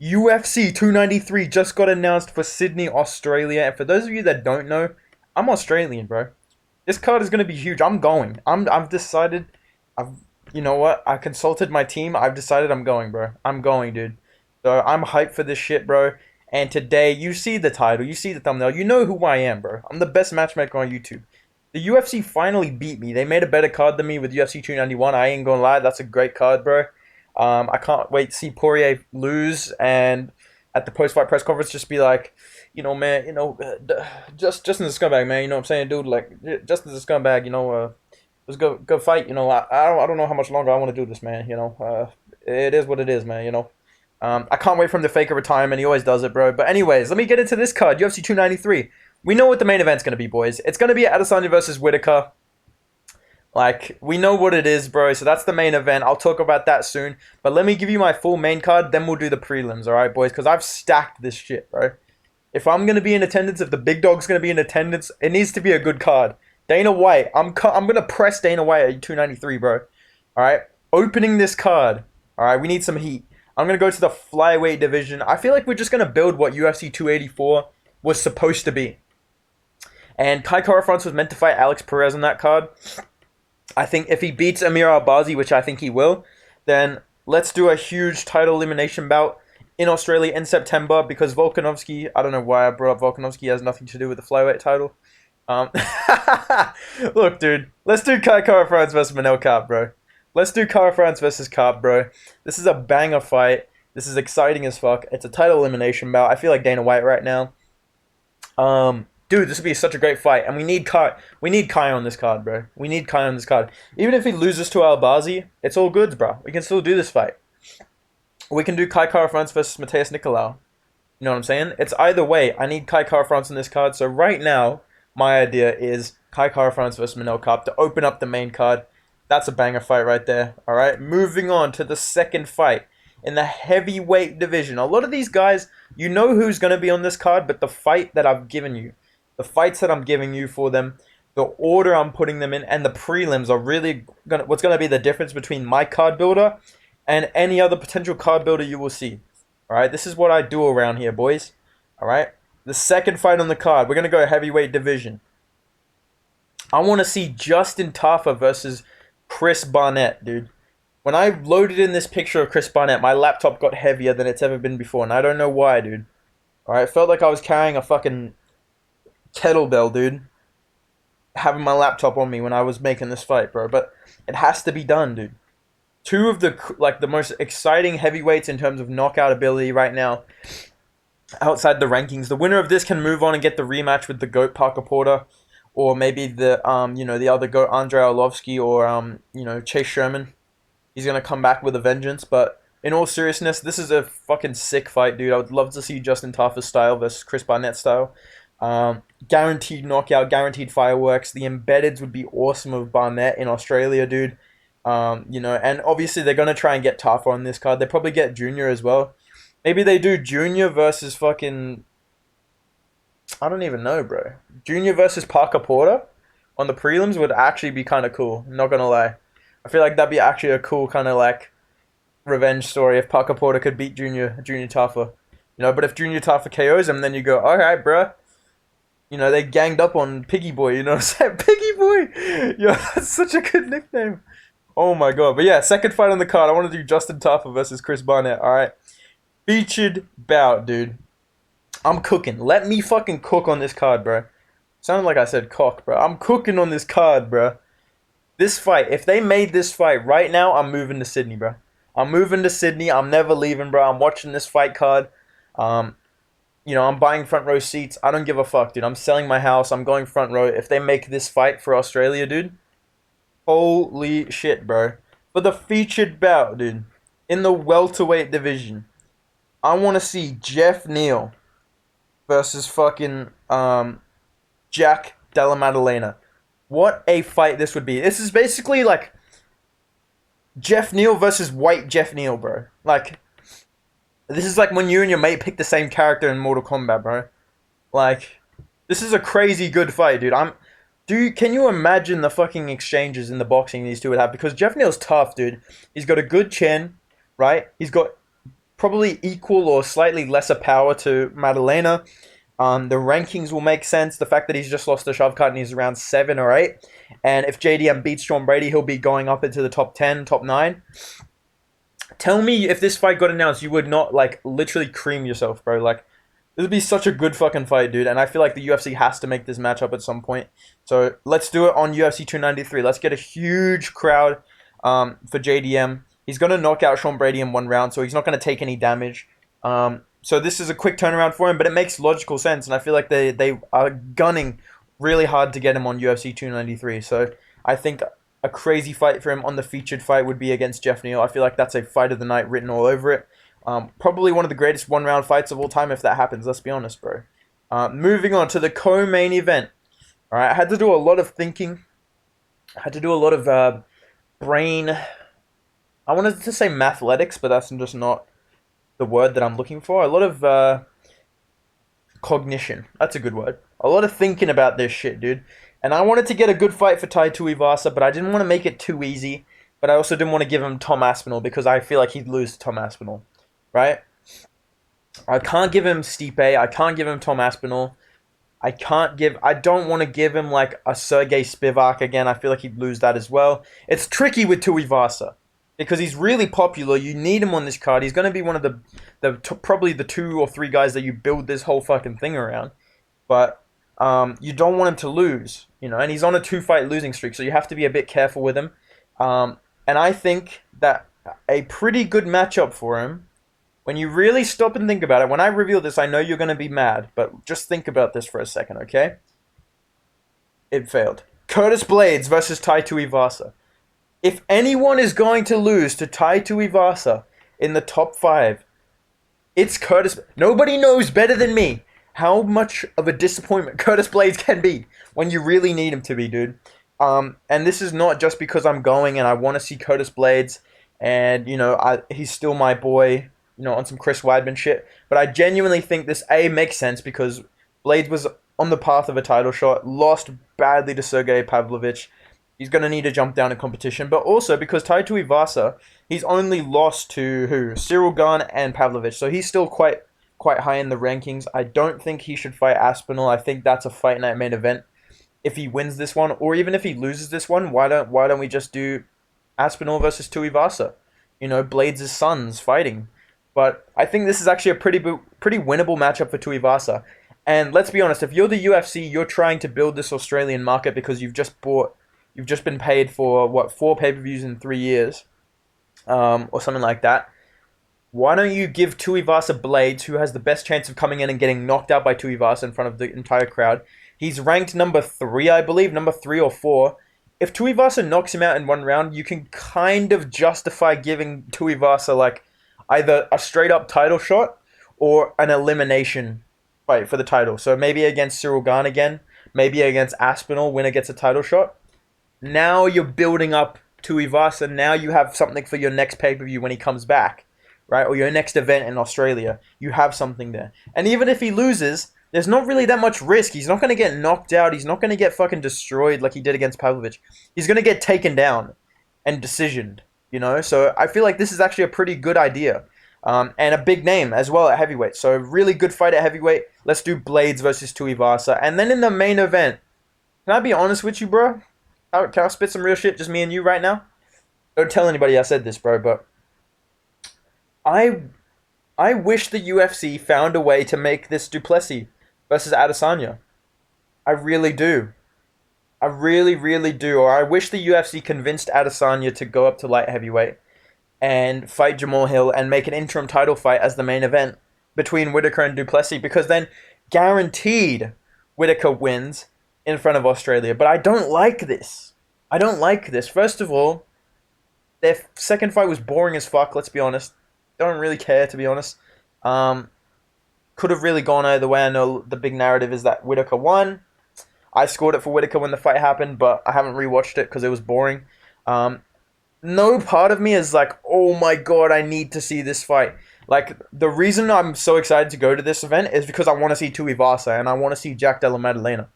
UFC 293 just got announced for Sydney, Australia. And for those of you that don't know, I'm Australian, bro. This card is gonna be huge. I'm going. I've decided. I've you know what? I consulted my team. I've decided I'm going, bro. I'm going, dude. So I'm hyped for this shit, bro. And today, you see the title, you see the thumbnail, you know who I am, bro. I'm the best matchmaker on YouTube. The UFC finally beat me. They made a better card than me with UFC 291. I ain't gonna lie, that's a great card, bro. I can't wait to see Poirier lose and at the post-fight press conference just be like, man, Justin's a scumbag, man. You know what I'm saying, dude? Like, Justin's a scumbag. Let's go fight. I don't know how much longer I want to do this, man. It is what it is, man. I can't wait from the faker retirement. He always does it, bro. But anyways, let me get into this card, UFC 293. We know what the main event's going to be, boys. It's going to be Adesanya versus Whitaker. Like, we know what it is, bro. So that's the main event. I'll talk about that soon. But let me give you my full main card. Then we'll do the prelims, all right, boys? Because I've stacked this shit, bro. If I'm going to be in attendance, if the big dog's going to be in attendance, it needs to be a good card. Dana White. I'm going to press Dana White at 293, bro. All right? Opening this card. All right? We need some heat. I'm going to go to the flyweight division. I feel like we're just going to build what UFC 284 was supposed to be. And Kai Kara-France was meant to fight Alex Perez on that card. I think if he beats Amir Albazi, which I think he will, then let's do a huge title elimination bout in Australia in September because Volkanovski, I don't know why I brought up Volkanovski, has nothing to do with the flyweight title. Look, dude, let's do Kai Kara-France versus Manel Kape, bro. Let's do Kara-France versus Kape, bro. This is a banger fight. This is exciting as fuck. It's a title elimination bout. I feel like Dana White right now. Dude, this would be such a great fight, and we need Kai. We need Kai on this card, bro. We need Kai on this card. Even if he loses to Albazi, it's all good, bro. We can still do this fight. We can do Kai Kara-France versus Mateus Nicolau. You know what I'm saying? It's either way. I need Kai Kara-France on this card. So right now, my idea is Kai Kara-France versus Manel Kape to open up the main card. That's a banger fight right there. All right, moving on to the second fight in the heavyweight division. A lot of these guys, you know who's going to be on this card, but the fight that I've given you, the fights that I'm giving you for them, the order I'm putting them in, and the prelims are really what's going to be the difference between my card builder and any other potential card builder you will see. All right, this is what I do around here, boys. All right, the second fight on the card, we're going to go heavyweight division. I want to see Justin Tafa versus Chris Barnett, dude. When I loaded in this picture of Chris Barnett, my laptop got heavier than it's ever been before, and I don't know why, dude. All right, it felt like I was carrying a fucking kettlebell, dude, having my laptop on me when I was making this fight, bro. But it has to be done, dude. Two of the most exciting heavyweights in terms of knockout ability right now outside the rankings. The winner of this can move on and get the rematch with the GOAT Parker Porter, or maybe the the other GOAT Andrei Arlovsky, or Chase Sherman. He's gonna come back with a vengeance. But in all seriousness, this is a fucking sick fight, dude. I would love to see Justin Tafa's style versus Chris Barnett style. Guaranteed knockout, guaranteed fireworks. The embeddeds would be awesome with Barnett in Australia, dude. And obviously they're gonna try and get Tafa on this card. They probably get Junior as well. Maybe they do Junior versus fucking, I don't even know, bro. Junior versus Parker Porter on the prelims would actually be kind of cool. I'm not gonna lie. I feel like that'd be actually a cool kind of like revenge story if Parker Porter could beat Junior Tafa. But if Junior Tafa KOs him, then you go, all right, bro. They ganged up on Piggy Boy, you know what I'm saying? Piggy Boy! Yo, that's such a good nickname. Oh my god. But yeah, second fight on the card. I want to do Justin Tafa versus Chris Barnett, alright? Featured bout, dude. I'm cooking. Let me fucking cook on this card, bro. Sounded like I said cock, bro. I'm cooking on this card, bro. This fight, if they made this fight right now, I'm moving to Sydney, bro. I'm moving to Sydney. I'm never leaving, bro. I'm watching this fight card. I'm buying front row seats. I don't give a fuck, dude. I'm selling my house. I'm going front row. If they make this fight for Australia, dude, holy shit, bro. For the featured bout, dude, in the welterweight division, I want to see Jeff Neal versus fucking Jack Della Maddalena. What a fight this would be. This is basically like Jeff Neal versus white Jeff Neal, bro. Like, this is like when you and your mate pick the same character in Mortal Kombat, bro. Like, this is a crazy good fight, dude. Can you imagine the fucking exchanges in the boxing these two would have? Because Jeff Neal's tough, dude. He's got a good chin, right? He's got probably equal or slightly lesser power to Madalena. The rankings will make sense. The fact that he's just lost to Shavkat and he's around 7 or 8. And if JDM beats Sean Brady, he'll be going up into the top 10, top 9. Tell me if this fight got announced, you would not, like, literally cream yourself, bro. Like, this would be such a good fucking fight, dude. And I feel like the UFC has to make this matchup at some point. So let's do it on UFC 293. Let's get a huge crowd for JDM. He's going to knock out Sean Brady in 1 round, so he's not going to take any damage. So this is a quick turnaround for him, but it makes logical sense. And I feel like they are gunning really hard to get him on UFC 293. So I think a crazy fight for him on the featured fight would be against Jeff Neal. I feel like that's a fight of the night written all over it. Probably one of the greatest 1-round fights of all time if that happens, let's be honest, bro. Moving on to the co-main event. All right, I had to do a lot of thinking. I had to do a lot of brain. I wanted to say mathletics, but that's just not the word that I'm looking for. A lot of cognition. That's a good word. A lot of thinking about this shit, dude. And I wanted to get a good fight for Tai Tuivasa, but I didn't want to make it too easy. But I also didn't want to give him Tom Aspinall because I feel like he'd lose to Tom Aspinall. Right? I can't give him Stipe. I can't give him Tom Aspinall. I don't want to give him like a Sergey Spivak again. I feel like he'd lose that as well. It's tricky with Tuivasa because he's really popular. You need him on this card. He's going to be one of probably the 2 or 3 guys that you build this whole fucking thing around. But you don't want him to lose, you know, and he's on a 2-fight losing streak, so you have to be a bit careful with him. And I think that a pretty good matchup for him, when you really stop and think about it, when I reveal this, I know you're going to be mad, but just think about this for a second, okay? It failed. Curtis Blades versus Tai Tuivasa. If anyone is going to lose to Tai Tuivasa in the top 5, it's Curtis. Nobody knows better than me how much of a disappointment Curtis Blades can be when you really need him to be, dude. And this is not just because I'm going and I want to see Curtis Blades and, you know, he's still my boy, you know, on some Chris Weidman shit. But I genuinely think this, makes sense because Blades was on the path of a title shot, lost badly to Sergey Pavlovich. He's going to need to jump down in competition. But also because Tai Tuivasa, he's only lost to who? Cyril Gane and Pavlovich. So he's still quite high in the rankings. I don't think he should fight Aspinall. I think that's a fight night main event. If he wins this one, or even if he loses this one, why don't we just do Aspinall versus Tuivasa? You know, Blades' sons fighting. But I think this is actually a pretty winnable matchup for Tuivasa. And let's be honest, if you're the UFC, you're trying to build this Australian market because you've just been paid for, what, 4 pay-per-views in 3 years, or something like that. Why don't you give Tuivasa Blades, who has the best chance of coming in and getting knocked out by Tuivasa in front of the entire crowd? He's ranked number 3, I believe, number 3 or 4. If Tuivasa knocks him out in 1 round, you can kind of justify giving Tuivasa like either a straight-up title shot or an elimination fight for the title. So maybe against Cyril Gane again, maybe against Aspinall, winner gets a title shot. Now you're building up Tuivasa. Now you have something for your next pay-per-view when he comes back, right? Or your next event in Australia. You have something there. And even if he loses, there's not really that much risk. He's not going to get knocked out. He's not going to get fucking destroyed like he did against Pavlovich. He's going to get taken down and decisioned, you know? So I feel like this is actually a pretty good idea. And a big name as well at heavyweight. So really good fight at heavyweight. Let's do Blades versus Tuivasa. And then in the main event, can I be honest with you, bro? Can I spit some real shit, just me and you right now? Don't tell anybody I said this, bro, but I wish the UFC found a way to make this Duplessis versus Adesanya. I really do. I really, really do. Or I wish the UFC convinced Adesanya to go up to light heavyweight and fight Jamahal Hill and make an interim title fight as the main event between Whittaker and Duplessis, because then guaranteed Whittaker wins in front of Australia. But I don't like this. I don't like this. First of all, their second fight was boring as fuck, let's be honest. Don't really care, to be honest. Could have really gone either way. I know the big narrative is that Whittaker won. I scored it for Whittaker when the fight happened, but I haven't rewatched it because it was boring. No part of me is like, oh my god, I need to see this fight. Like, the reason I'm so excited to go to this event is because I want to see Tuivasa, and I want to see Jack Della Maddalena.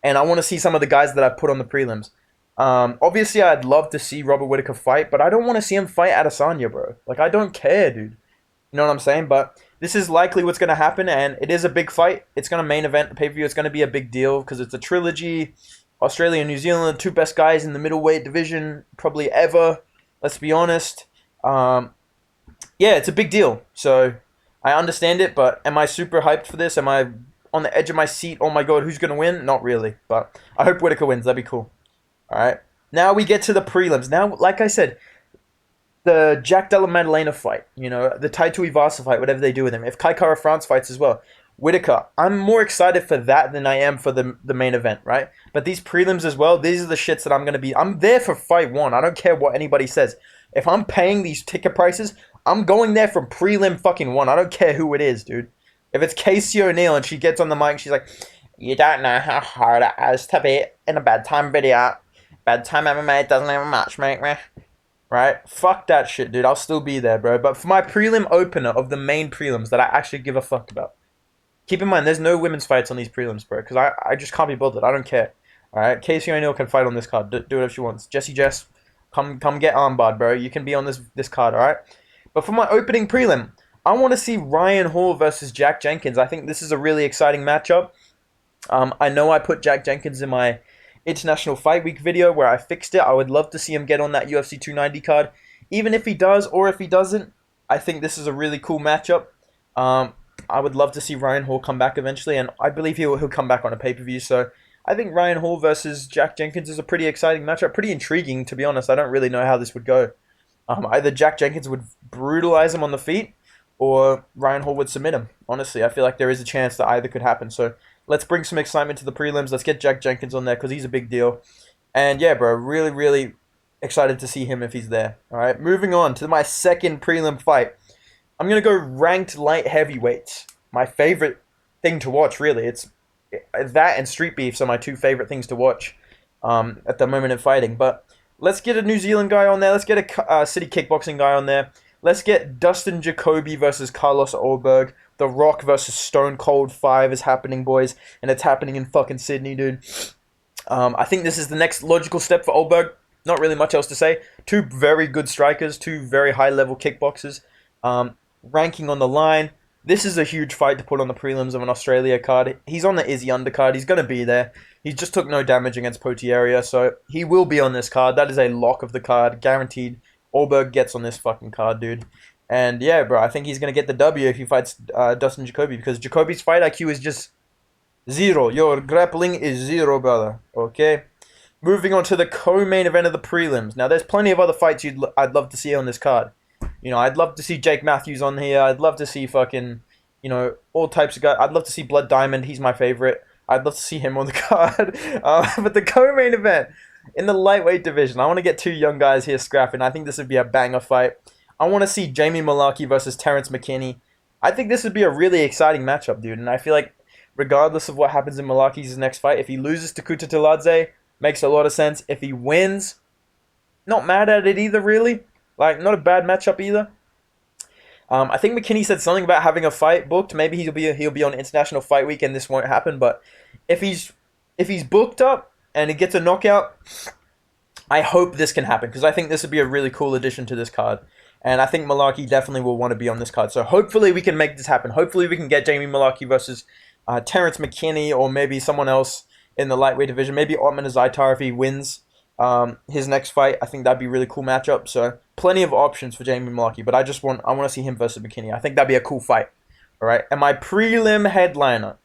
And I want to see some of the guys that I put on the prelims. Obviously, I'd love to see Robert Whittaker fight, but I don't want to see him fight Adesanya, bro. Like, I don't care, dude. You know what I'm saying? But this is likely what's going to happen, and it is a big fight. It's going to main event the pay-per-view. It's going to be a big deal because it's a trilogy. Australia and New Zealand, the two best guys in the middleweight division probably ever. Let's be honest. Um, yeah, it's a big deal. So I understand it, but am I super hyped for this? Am I on the edge of my seat? Oh my god, who's going to win? Not really, but I hope Whitaker wins. That'd be cool. All right. Now we get to the prelims. Now, like I said, the Jack Della Maddalena fight, the Taito Ivasa fight, whatever they do with him. If Kai Kara France fights as well, Whitaker, I'm more excited for that than I am for the main event, right? But these prelims as well, these are the shits that I'm there for fight one. I don't care what anybody says. If I'm paying these ticket prices, I'm going there from prelim fucking one. I don't care who it is, dude. If it's Casey O'Neill and she gets on the mic and she's like, you don't know how hard it is to be in a bad time video. Bad time MMA doesn't have a match, mate. Right? Fuck that shit, dude. I'll still be there, bro. But for my prelim opener of the main prelims that I actually give a fuck about, keep in mind, there's no women's fights on these prelims, bro. Because I just can't be bothered. I don't care. All right? Casey O'Neill can fight on this card. Do it if she wants. Jess, come get armbarred, bro. You can be on this card, all right? But for my opening prelim, I want to see Ryan Hall versus Jack Jenkins. I think this is a really exciting matchup. I know I put Jack Jenkins in my International Fight Week video where I fixed it. I would love to see him get on that UFC 290 card. Even if he does or if he doesn't, I think this is a really cool matchup. I would love to see Ryan Hall come back eventually, and I believe he'll come back on a pay-per-view. So I think Ryan Hall versus Jack Jenkins is a pretty exciting matchup. Pretty intriguing, to be honest. I don't really know how this would go. Either Jack Jenkins would brutalize him on the feet, or Ryan Hall would submit him. Honestly, I feel like there is a chance that either could happen. So let's bring some excitement to the prelims. Let's get Jack Jenkins on there because he's a big deal. And yeah, bro, really, really excited to see him if he's there. All right, moving on to my second prelim fight. I'm going to go ranked light heavyweights. My favorite thing to watch, really. It's that and street beefs are my two favorite things to watch at the moment in fighting. But let's get a New Zealand guy on there. Let's get a city kickboxing guy on there. Let's get Dustin Jacoby versus Carlos Ulberg. The Rock versus Stone Cold 5 is happening, boys. And it's happening in fucking Sydney, dude. I think this is the next logical step for Ulberg. Not really much else to say. Two very good strikers. Two very high-level kickboxers. Ranking on the line. This is a huge fight to put on the prelims of an Australia card. He's on the Izzy undercard. He's going to be there. He just took no damage against Potiera, so he will be on this card. That is a lock of the card. Guaranteed. Ulberg gets on this fucking card, dude. And yeah, bro, I think he's going to get the W if he fights Dustin Jacoby, because Jacoby's fight IQ is just zero. Your grappling is zero, brother. Okay? Moving on to the co-main event of the prelims. Now, there's plenty of other fights I'd love to see on this card. I'd love to see Jake Matthews on here. I'd love to see fucking, all types of guys. I'd love to see Blood Diamond. He's my favorite. I'd love to see him on the card. But the co-main event in the lightweight division, I want to get two young guys here scrapping. I think this would be a banger fight. I want to see Jamie Mullarkey versus Terrence McKinney. I think this would be a really exciting matchup, dude. And I feel like regardless of what happens in Mullarkey's next fight, if he loses to Kuta Teladze, makes a lot of sense. If he wins, not mad at it either, really. Like, not a bad matchup either. I think McKinney said something about having a fight booked. Maybe he'll be on International Fight Week and this won't happen. But if he's booked up and he gets a knockout, I hope this can happen because I think this would be a really cool addition to this card. And I think Mullarkey definitely will want to be on this card. So hopefully we can make this happen. Hopefully we can get Jamie Mullarkey versus Terrence McKinney or maybe someone else in the lightweight division. Maybe Otman Azaitar if he wins his next fight. I think that'd be a really cool matchup. So plenty of options for Jamie Mullarkey. But I want to see him versus McKinney. I think that'd be a cool fight. All right. And my prelim headliner.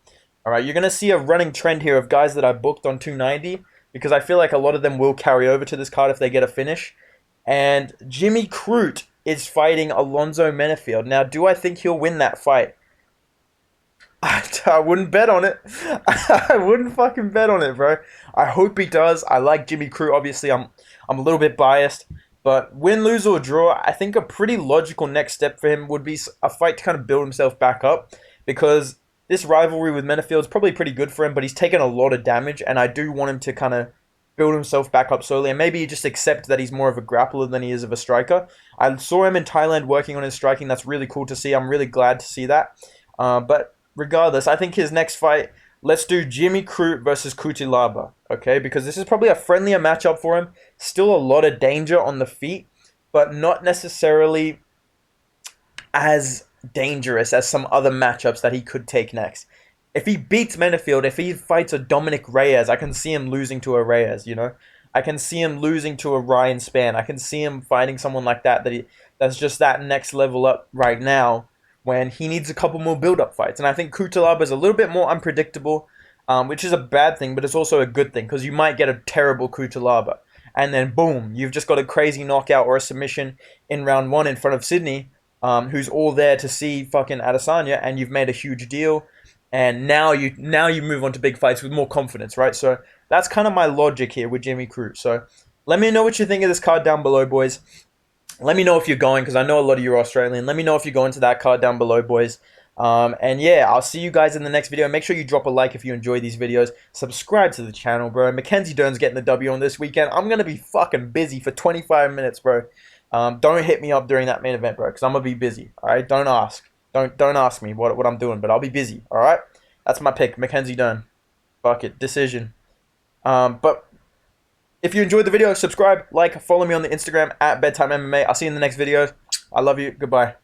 All right. You're going to see a running trend here of guys that I booked on 290 because I feel like a lot of them will carry over to this card if they get a finish. And Jimmy Crute is fighting Alonzo Menefield. Now, do I think he'll win that fight? I wouldn't bet on it. I wouldn't fucking bet on it, bro. I hope he does. I like Jimmy Crute. Obviously, I'm a little bit biased. But win, lose, or draw, I think a pretty logical next step for him would be a fight to kind of build himself back up. Because this rivalry with Menefield is probably pretty good for him, but he's taken a lot of damage. And I do want him to kind of build himself back up slowly. And maybe just accept that he's more of a grappler than he is of a striker. I saw him in Thailand working on his striking. That's really cool to see. I'm really glad to see that. But regardless, I think his next fight, let's do Jimmy Crute versus Cutelaba, okay? Because this is probably a friendlier matchup for him. Still a lot of danger on the feet, but not necessarily as dangerous as some other matchups that he could take next. If he beats Menafield, if he fights a Dominic Reyes, I can see him losing to a Reyes, you know? I can see him losing to a Ryan Spann. I can see him fighting someone like that that's just that next level up right now when he needs a couple more build-up fights. And I think Kutalaba is a little bit more unpredictable, which is a bad thing, but it's also a good thing because you might get a terrible Kutalaba. And then boom, you've just got a crazy knockout or a submission in round one in front of Sydney, who's all there to see fucking Adesanya, and you've made a huge deal. And now you move on to big fights with more confidence, right? So that's kind of my logic here with Jimmy Crute. So let me know what you think of this card down below, boys. Let me know if you're going, because I know a lot of you are Australian. Let me know if you're going to that card down below, boys. And yeah, I'll see you guys in the next video. Make sure you drop a like if you enjoy these videos. Subscribe to the channel, bro. Mackenzie Dern's getting the W on this weekend. I'm going to be fucking busy for 25 minutes, bro. Don't hit me up during that main event, bro, because I'm going to be busy, all right? Don't ask. Don't ask me what I'm doing, but I'll be busy, all right? That's my pick, Mackenzie Dern. Fuck it, decision. But if you enjoyed the video, subscribe, like, follow me on the Instagram at Bedtime MMA. I'll see you in the next video. I love you. Goodbye.